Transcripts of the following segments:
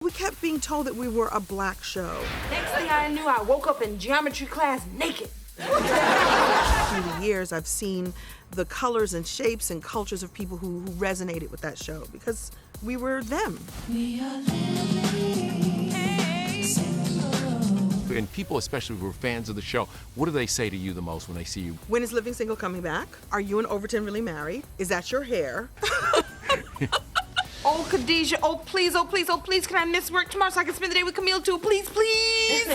We kept being told that we were a black show. Next thing I knew, I woke up in geometry class naked. Through the years, I've seen the colors and shapes and cultures of people who resonated with that show because we were them. And people, especially who are fans of the show, what do they say to you the most when they see you? When is Living Single coming back? Are you and Overton really married? Is that your hair? Oh, Khadijah, oh, please, oh, please, oh, please, can I miss work tomorrow so I can spend the day with Camille, too? Please, please.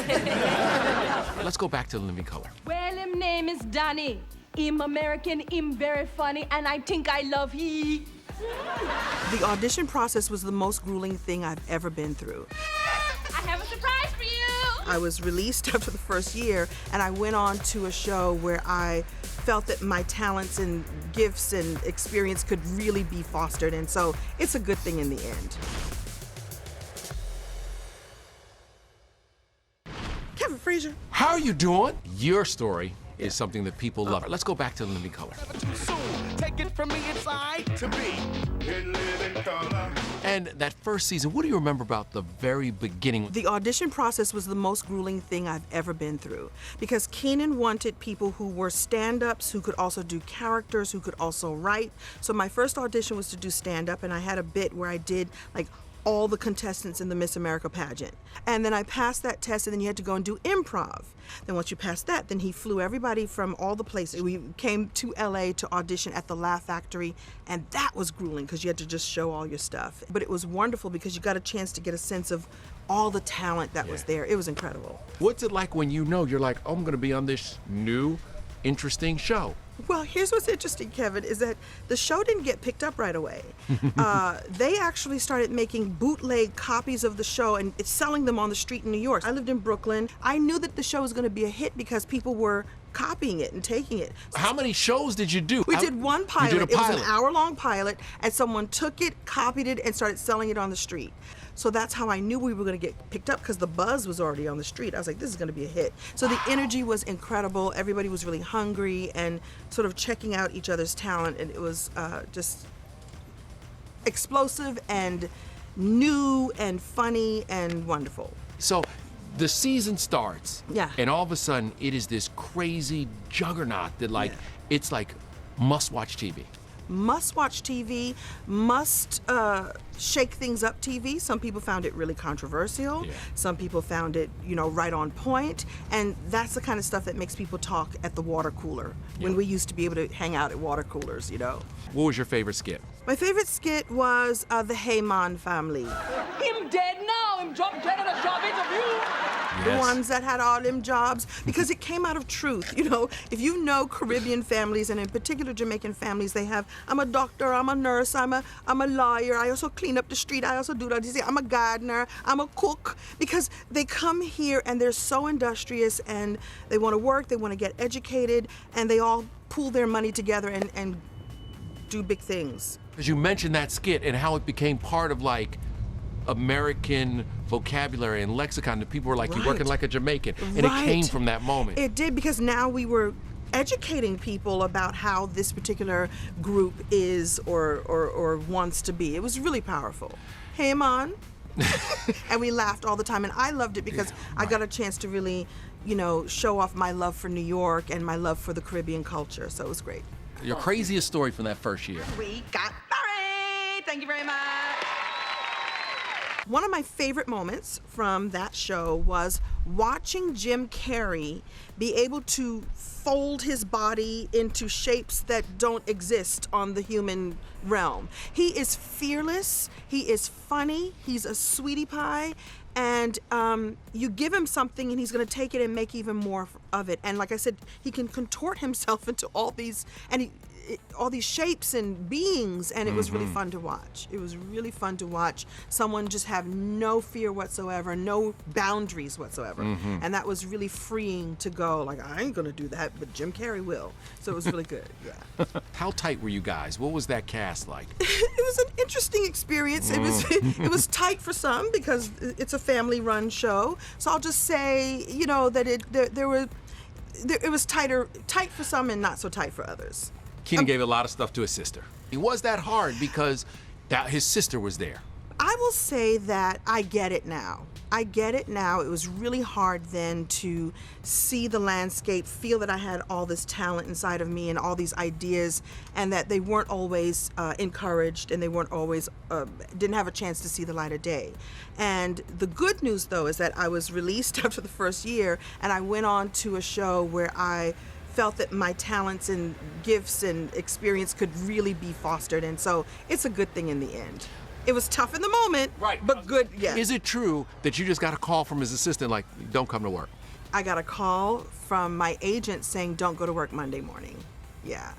Let's go back to The Living Color. Well, him name is Danny. Him American, him very funny, and I think I love he. The audition process was the most grueling thing I've ever been through. I have a surprise for you. I was released after the first year, and I went on to a show where I felt that my talents and gifts and experience could really be fostered, and so it's a good thing in the end. Kevin Frazier. How are you doing? Your story is something that people love. Let's go back to The Living Color. Too soon. Take it from me, it's I to be in living color. And that first season, what do you remember about the very beginning? The audition process was the most grueling thing I've ever been through because Keenan wanted people who were stand-ups, who could also do characters, who could also write. So my first audition was to do stand-up, and I had a bit where I did like all the contestants in the Miss America pageant. And then I passed that test, and then you had to go and do improv. Then once you passed that, then he flew everybody from all the places. We came to LA to audition at the Laugh Factory, and that was grueling because you had to just show all your stuff. But it was wonderful because you got a chance to get a sense of all the talent that was there. It was incredible. What's it like when you know you're like, oh, I'm gonna be on this new, interesting show? Well, here's what's interesting, Kevin, is that the show didn't get picked up right away. They actually started making bootleg copies of the show and selling them on the street in New York. I lived in Brooklyn. I knew that the show was going to be a hit because people were copying it and taking it. How many shows did you do? We did one pilot. You did a pilot. It was an hour-long pilot, and someone took it, copied it, and started selling it on the street. So that's how I knew we were going to get picked up because the buzz was already on the street. I was like, this is going to be a hit. So the energy was incredible. Everybody was really hungry and sort of checking out each other's talent. And it was just explosive and new and funny and wonderful. So the season starts. Yeah. And all of a sudden, it is this crazy juggernaut that it's like must-watch TV. Must-watch TV, must shake things up TV. Some people found it really controversial. Yeah. Some people found it, right on point. And that's the kind of stuff that makes people talk at the water cooler when we used to be able to hang out at water coolers, What was your favorite skit? My favorite skit was the Heyman family. Him dead now. Him drop dead at a job interview. The ones that had all them jobs, because it came out of truth. If you know Caribbean families, and in particular Jamaican families, they have, I'm a doctor, I'm a nurse, I'm a lawyer, I also clean up the street, I also do that. They say, I'm a gardener, I'm a cook, because they come here and they're so industrious and they want to work, they want to get educated, and they all pool their money together and do big things. Because you mentioned that skit and how it became part of American vocabulary and lexicon that people were like, you're working like a Jamaican. And it came from that moment. It did, because now we were educating people about how this particular group is or wants to be. It was really powerful. Hey, man. And we laughed all the time, and I loved it because I got a chance to really, show off my love for New York and my love for the Caribbean culture, so it was great. Your craziest story from that first year? We got married! Thank you very much. One of my favorite moments from that show was watching Jim Carrey be able to fold his body into shapes that don't exist on the human realm. He is fearless, he is funny, he's a sweetie pie, and you give him something and he's gonna take it and make even more of it. And like I said, he can contort himself into all these, all these shapes and beings, and it was really fun to watch. It was really fun to watch someone just have no fear whatsoever, no boundaries whatsoever. And that was really freeing to go, like, I ain't gonna do that, but Jim Carrey will. So it was really good, yeah. How tight were you guys? What was that cast like? It was an interesting experience. It was tight for some because it's a family-run show. So I'll just say, that it was tight for some and not so tight for others. Keenan gave a lot of stuff to his sister. Was that hard because his sister was there? I will say that I get it now. I get it now. It was really hard then to see the landscape, feel that I had all this talent inside of me and all these ideas, and that they weren't always encouraged, and they weren't always, didn't have a chance to see the light of day. And the good news, though, is that I was released after the first year, and I went on to a show where I felt that my talents and gifts and experience could really be fostered, and so it's a good thing in the end. It was tough in the moment, Right. but good, yeah. Is it true that you just got a call from his assistant like, don't come to work? I got a call from my agent saying, don't go to work Monday morning. Yeah,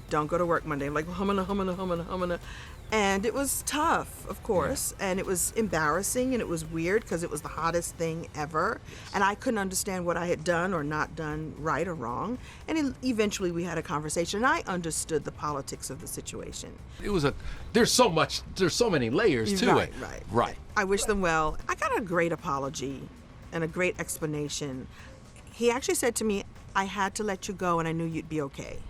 don't go to work Monday. I'm like, humana. And it was tough, of course, and it was embarrassing, and it was weird because it was the hottest thing ever, and I couldn't understand what I had done or not done right or wrong. And eventually we had a conversation, and I understood the politics of the situation. It was there's so many layers to it. Right. I wish them well. I got a great apology and a great explanation. He actually said to me, I had to let you go, and I knew you'd be okay.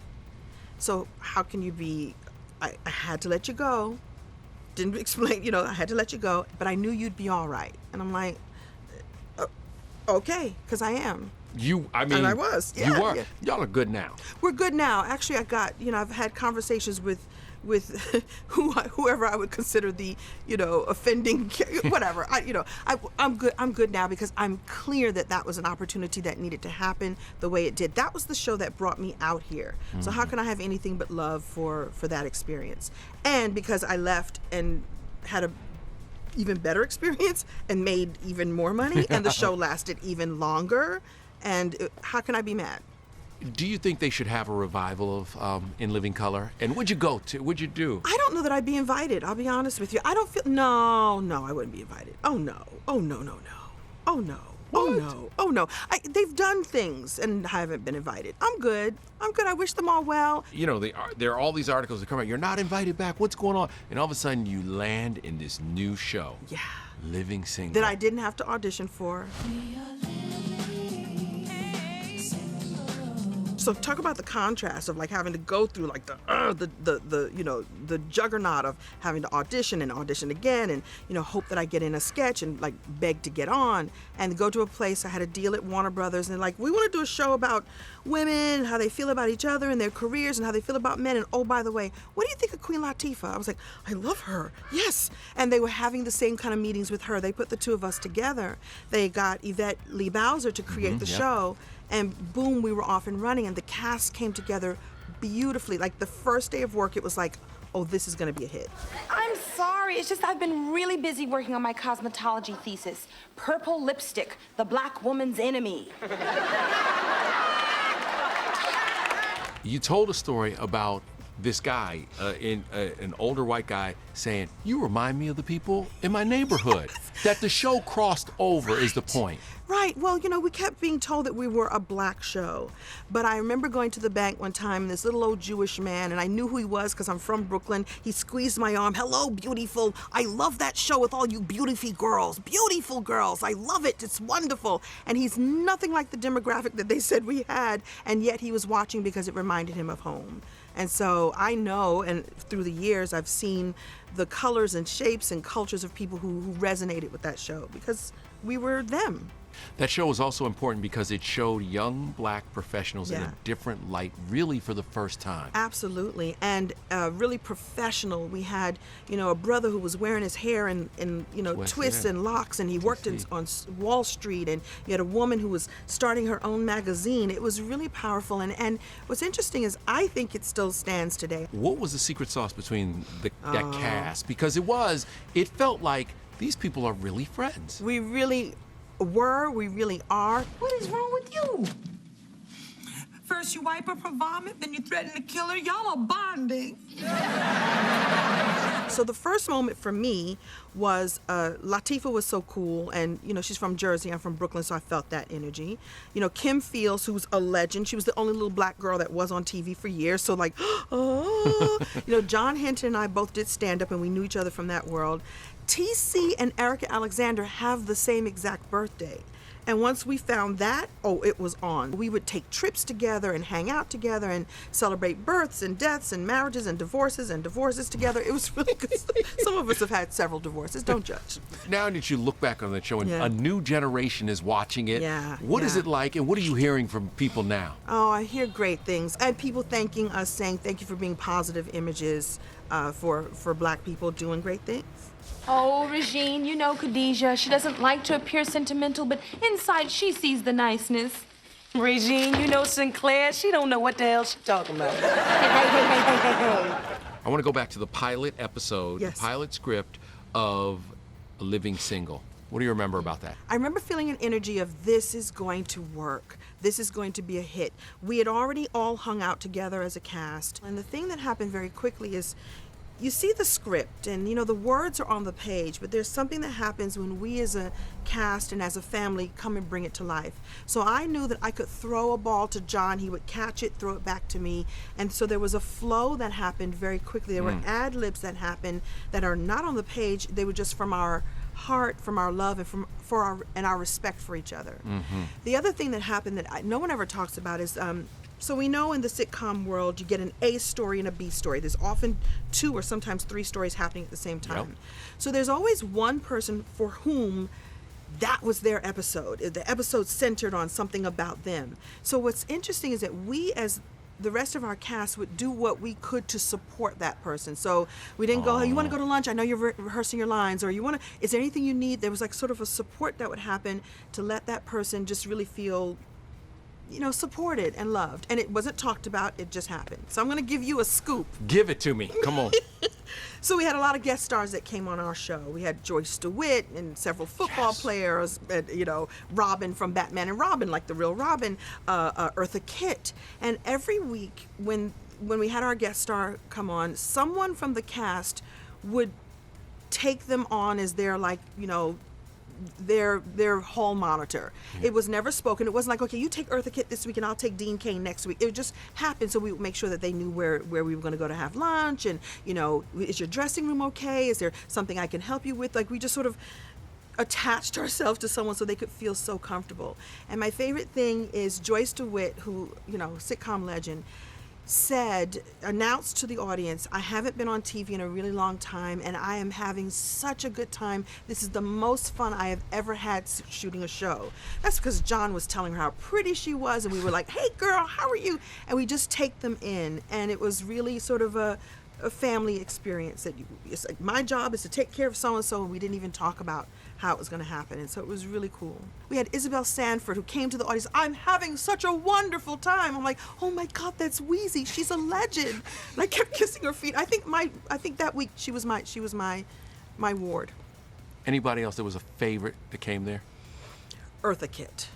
So how can you be... I had to let you go. Didn't explain, I had to let you go, but I knew you'd be all right. And I'm like, okay, because I am. And I was. Yeah, you were. Yeah. Y'all are good now. We're good now. Actually, I got, I've had conversations with whoever I would consider the, offending, whatever. I'm good. I'm good now because I'm clear that that was an opportunity that needed to happen the way it did. That was the show that brought me out here. Mm-hmm. So how can I have anything but love for that experience? And because I left and had a even better experience and made even more money, and the show lasted even longer. And how can I be mad? Do you think they should have a revival of In Living Color? And would you go to? Would you do? I don't know that I'd be invited. I'll be honest with you. I don't feel. No, I wouldn't be invited. Oh no. Oh no. Oh no. What? Oh no. They've done things and haven't been invited. I'm good. I wish them all well. There are all these articles that come out. You're not invited back. What's going on? And all of a sudden, you land in this new show. Yeah. Living Single. That I didn't have to audition for. So talk about the contrast of like having to go through like the juggernaut of having to audition and audition again and hope that I get in a sketch and like beg to get on and go to a place. I had a deal at Warner Brothers and like, we want to do a show about women and how they feel about each other and their careers and how they feel about men. And oh, by the way, what do you think of Queen Latifah? I was like, I love her. Yes. And they were having the same kind of meetings with her. They put the two of us together. They got Yvette Lee Bowser to create the show. And boom, we were off and running, and the cast came together beautifully. Like the first day of work, it was like, oh, this is gonna be a hit. I'm sorry, it's just I've been really busy working on my cosmetology thesis. Purple lipstick, the black woman's enemy. You told a story about this guy, an older white guy, saying, you remind me of the people in my neighborhood. That the show crossed over is the point. Right. Well, we kept being told that we were a black show. But I remember going to the bank one time, and this little old Jewish man, and I knew who he was because I'm from Brooklyn. He squeezed my arm. Hello, beautiful. I love that show with all you beautiful girls. Beautiful girls. I love it. It's wonderful. And he's nothing like the demographic that they said we had, and yet he was watching because it reminded him of home. And so I know, and through the years, I've seen the colors and shapes and cultures of people who resonated with that show because we were them. That show was also important because it showed young black professionals in a different light, really for the first time. Absolutely, and really professional. We had, a brother who was wearing his hair in twists and locks, and he worked on Wall Street, and you had a woman who was starting her own magazine. It was really powerful, and what's interesting is I think it still stands today. What was the secret sauce between that cast? Because it felt like these people are really friends. We really are. What is wrong with you? First you wipe her for vomit, then you threaten to kill her. Y'all are bonding. So the first moment for me was Latifah was so cool, and she's from Jersey, I'm from Brooklyn, so I felt that energy. Kim Fields, who's a legend, she was the only little black girl that was on TV for years, so like, oh. John Hinton and I both did stand up, and we knew each other from that world. TC and Erica Alexander have the same exact birthday. And once we found that, it was on. We would take trips together and hang out together and celebrate births and deaths and marriages and divorces together. It was really good. Some of us have had several divorces. Don't judge. Now that you look back on that show and Yeah. a new generation is watching it, what is Yeah. it like and what are you hearing from people now? Oh, I hear great things. I had people thanking us, saying thank you for being positive images for Black people doing great things. Oh, Regine, you know Khadijah. She doesn't like to appear sentimental, but inside she sees the niceness. Regine, you know Sinclair, she don't know what the hell she's talking about. I want to go back to the pilot episode, Yes. pilot script of Living Single. What do you remember about that? I remember feeling an energy of this is going to work. This is going to be a hit. We had already all hung out together as a cast. And the thing that happened very quickly is you see the script and, the words are on the page, but there's something that happens when we as a cast and as a family come and bring it to life. So I knew that I could throw a ball to John, he would catch it, throw it back to me. And so there was a flow that happened very quickly. There were ad-libs that happened that are not on the page. They were just from our heart, from our love, and our respect for each other. The other thing that happened that no one ever talks about is so we know in the sitcom world you get an A story and a B story. There's often 2 or sometimes 3 stories happening at the same time. Yep. So there's always one person for whom that was their episode. The episode centered on something about them. So what's interesting is that we as the rest of our cast would do what we could to support that person. So we didn't go, hey, you want to go to lunch? I know you're rehearsing your lines. Or is there anything you need? There was like sort of a support that would happen to let that person just really feel supported and loved. And it wasn't talked about, it just happened. So I'm going to give you a scoop. Give it to me. Come on. So we had a lot of guest stars that came on our show. We had Joyce DeWitt and several football players, and, Robin from Batman and Robin, like the real Robin, Eartha Kitt. And every week when we had our guest star come on, someone from the cast would take them on as their their hall monitor. It was never spoken. It wasn't like, okay, you take Eartha Kitt this week and I'll take Dean Cain next week. It just happened, so we would make sure that they knew where we were going to go to have lunch, and is your dressing room okay? Is there something I can help you with? Like, we just sort of attached ourselves to someone so they could feel so comfortable. And my favorite thing is Joyce DeWitt, who, sitcom legend, announced to the audience, I haven't been on TV in a really long time and I am having such a good time. This is the most fun I have ever had shooting a show. That's because John was telling her how pretty she was, and we were like, hey girl, how are you? And we just take them in, and it was really sort of a family experience. It's like, my job is to take care of so-and-so, and we didn't even talk about how it was going to happen. And so it was really cool. We had Isabel Sanford, who came to the audience, I'm having such a wonderful time. I'm like, oh my God, that's Wheezy. She's a legend. And I kept kissing her feet. I think that week she was my ward. Anybody else that was a favorite that came there? Eartha Kitt.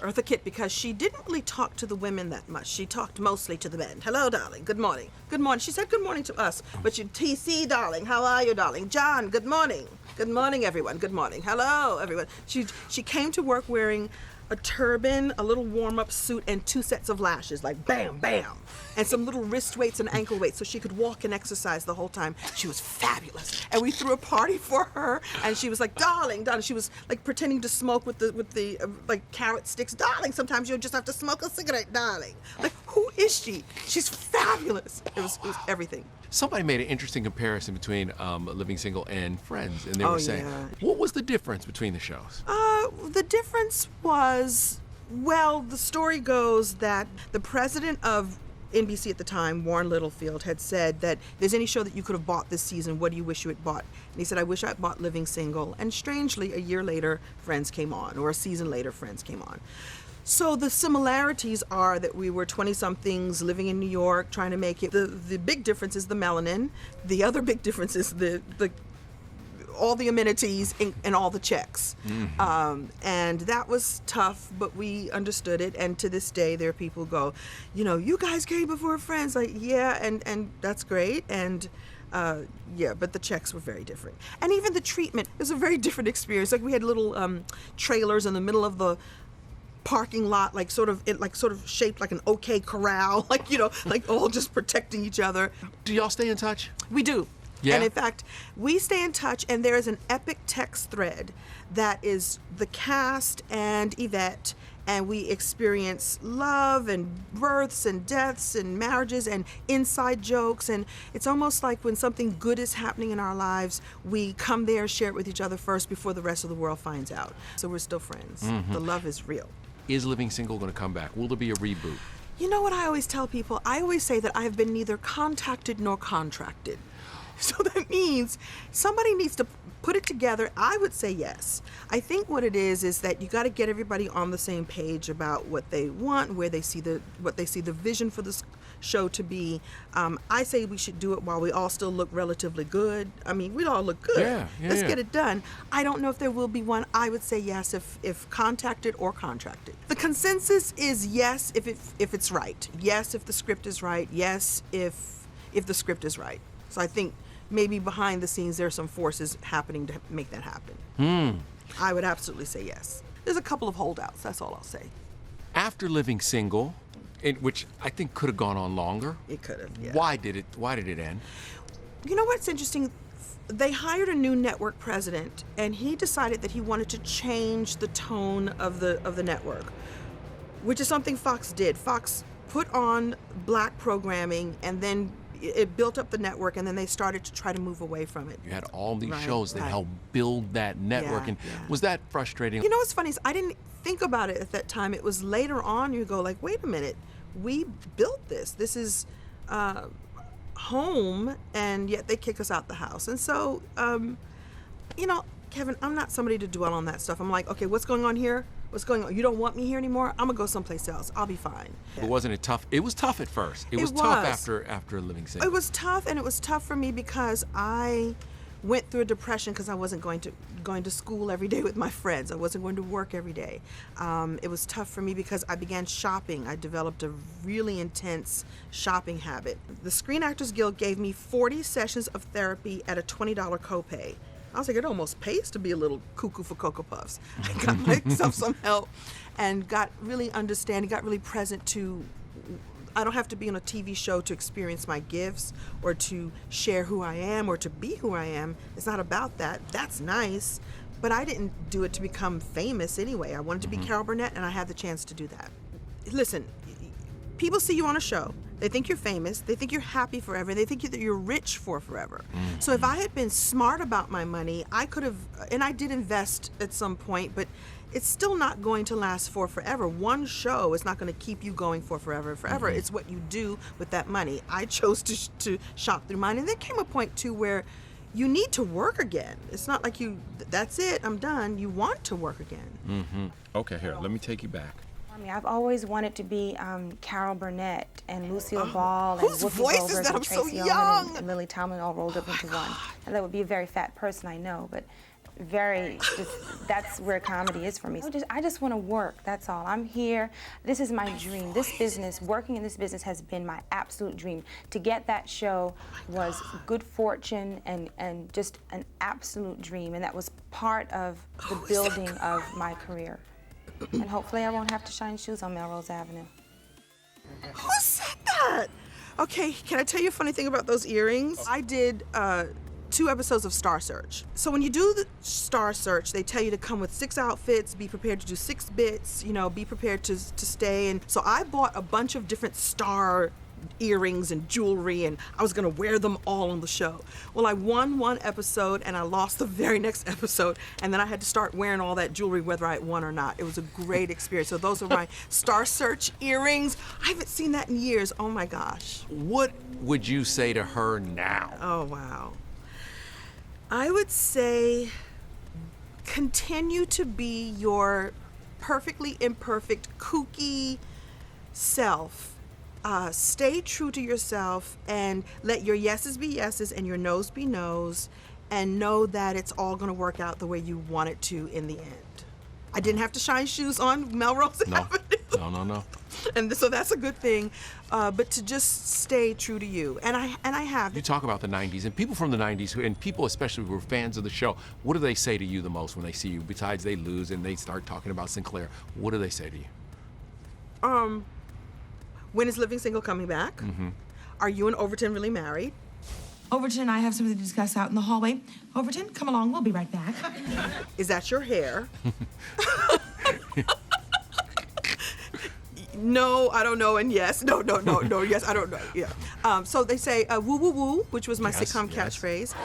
Eartha Kitt, because she didn't really talk to the women that much. She talked mostly to the men. Hello, darling. Good morning. Good morning. She said good morning to us. But TC, darling. How are you, darling? John, good morning. Good morning, everyone. Good morning. Hello, everyone. She came to work wearing a turban, a little warm-up suit, and 2 sets of lashes, like bam, bam, and some little wrist weights and ankle weights, so she could walk and exercise the whole time. She was fabulous, and we threw a party for her, and she was like, darling, darling. She was like pretending to smoke with the like carrot sticks. Darling, sometimes you'll just have to smoke a cigarette, darling. Like, who is she? She's fabulous. It was everything. Somebody made an interesting comparison between Living Single and Friends, and they were saying, what was the difference between the shows? The difference was, well, the story goes that the president of NBC at the time, Warren Littlefield, had said that if there's any show that you could have bought this season, what do you wish you had bought? And he said, I wish I'd bought Living Single. And strangely, a year later, Friends came on, or a season later, Friends came on. So the similarities are that we were 20-somethings living in New York, trying to make it. The big difference is the melanin. The other big difference is the all the amenities and all the checks. Mm-hmm. And that was tough, but we understood it. And to this day, there are people who go, you guys came before Friends. Like, yeah, and that's great. And but the checks were very different. And even the treatment was a very different experience. Like, we had little trailers in the middle of the parking lot, like sort of shaped like an OK Corral, like all just protecting each other. Do y'all stay in touch? We do. Yeah. And in fact, we stay in touch, and there is an epic text thread that is the cast and Yvette, and we experience love and births and deaths and marriages and inside jokes. And it's almost like when something good is happening in our lives, we come there, share it with each other first before the rest of the world finds out. So we're still friends. The love is real. Is Living Single going to come back? Will there be a reboot? You know what I always tell people? I always say that I have been neither contacted nor contracted. So that means somebody needs to put it together. I would say yes. I think what it is that you got to get everybody on the same page about what they want, what they see the vision for this show to be. I say we should do it while we all still look relatively good. I mean, we all look good. Let's get it done. I don't know if there will be one. I would say yes if contacted or contracted. The consensus is yes if it's right. Yes if the script is right. Yes if the script is right. So I think maybe behind the scenes there are some forces happening to make that happen. I would absolutely say yes. There's a couple of holdouts, that's all I'll say. After Living Single, which I think could have gone on longer. It could have, yeah. Why did it end? You know what's interesting? They hired a new network president, and he decided that he wanted to change the tone of the network, which is something Fox did. Fox put on black programming, and then it built up the network, and then they started to try to move away from it. You had all these shows that helped build that network, and was that frustrating? You know what's funny is I didn't think about it at that time. It was later on you go like, wait a minute, we built this. This is home, and yet they kick us out the house. And so, you know, Kevin, I'm not somebody to dwell on that stuff. I'm like, okay, what's going on here? What's going on? You don't want me here anymore? I'm gonna go someplace else. I'll be fine. But wasn't it tough? It was tough at first. It was tough after Living Single. It was tough, and it was tough for me because I went through a depression because I wasn't going to school every day with my friends. I wasn't going to work every day. It was tough for me because I began shopping. I developed a really intense shopping habit. The Screen Actors Guild gave me 40 sessions of therapy at a $20 copay. I was like, it almost pays to be a little cuckoo for Cocoa Puffs. I got myself some help and got really understanding, got really present to, I don't have to be on a TV show to experience my gifts or to share who I am or to be who I am. It's not about that. That's nice. But I didn't do it to become famous anyway. I wanted to be Carol Burnett, and I had the chance to do that. Listen, people see you on a show. They think you're famous. They think you're happy forever. They think that you're rich for forever. So if I had been smart about my money, I could have, and I did invest at some point, but it's still not going to last for forever. One show is not going to keep you going for forever. It's what you do with that money. I chose to shop through mine, and there came a point too where you need to work again. It's not like that's it, I'm done. You want to work again. Okay, here, let me take you back. I mean, I've always wanted to be Carol Burnett and Lucille Ball and whose Whoopi voice is Goldberg that? and I'm so Tracy young. Ullman and Lily Tomlin all rolled up into one. And that would be a very fat person, I know, but that's where comedy is for me. I just want to work, that's all. I'm here. This is my dream. This business, working in this business has been my absolute dream. To get that show was good fortune and just an absolute dream, and that was part of the building of my career. And hopefully I won't have to shine shoes on Melrose Avenue. Who said that? Okay, can I tell you a funny thing about those earrings? I did 2 episodes of Star Search. So when you do the Star Search, they tell you to come with 6 outfits, be prepared to do 6 bits, you know, be prepared to stay. And so I bought a bunch of different star earrings and jewelry, and I was gonna wear them all on the show. Well, I won 1 episode and I lost the very next episode, and then I had to start wearing all that jewelry whether I won or not. It was a great experience. So those are my Star Search earrings. I haven't seen that in years. Oh my gosh. What would you say to her now? Oh wow. I would say continue to be your perfectly imperfect, kooky self. Stay true to yourself and let your yeses be yeses and your noes be noes, and know that it's all going to work out the way you want it to in the end. I didn't have to shine shoes on Melrose Avenue. No. And so that's a good thing, but to just stay true to you. And I have. You talk about the 90s, and people from the 90s, and people especially who are fans of the show, what do they say to you the most when they see you? Besides they lose and they start talking about Sinclair, what do they say to you? When is Living Single coming back? Are you and Overton really married? Overton and I have something to discuss out in the hallway. Overton, come along. We'll be right back. Is that your hair? No, I don't know, and yes. No, yes, I don't know. Yeah. So they say woo woo woo, which was my sitcom catchphrase.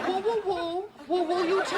Woo woo woo, woo woo you too.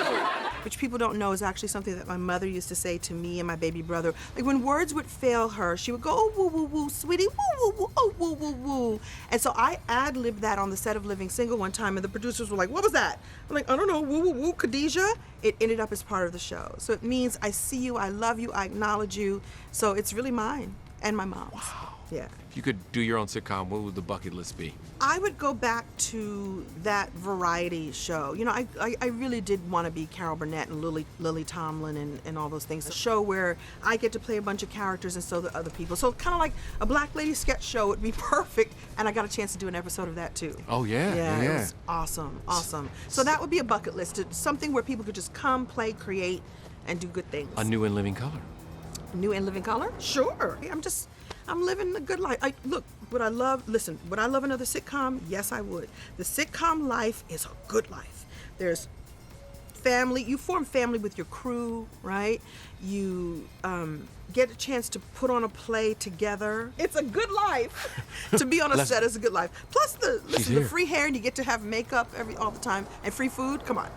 Which people don't know is actually something that my mother used to say to me and my baby brother. Like when words would fail her, she would go, oh, woo, woo, woo, sweetie, woo, woo, woo, oh, woo, woo, woo. And so I ad-libbed that on the set of Living Single one time, and the producers were like, what was that? I'm like, I don't know, woo, woo, woo, Khadijah. It ended up as part of the show. So it means I see you, I love you, I acknowledge you. So it's really mine and my mom's. Wow. Yeah. If you could do your own sitcom, what would the bucket list be? I would go back to that variety show. You know, I really did want to be Carol Burnett and Lily Tomlin and all those things. A show where I get to play a bunch of characters and so do other people. So kind of like a Black Lady sketch show would be perfect. And I got a chance to do an episode of that too. Oh, yeah. Yeah, it was awesome. So that would be a bucket list. Something where people could just come, play, create, and do good things. A new and living color. New and living color? Sure. I'm living a good life. Would I love another sitcom? Yes, I would. The sitcom life is a good life. There's family. You form family with your crew, right? You get a chance to put on a play together. It's a good life. To be on a set is a good life. Plus the free hair, and you get to have makeup all the time, and free food. Come on.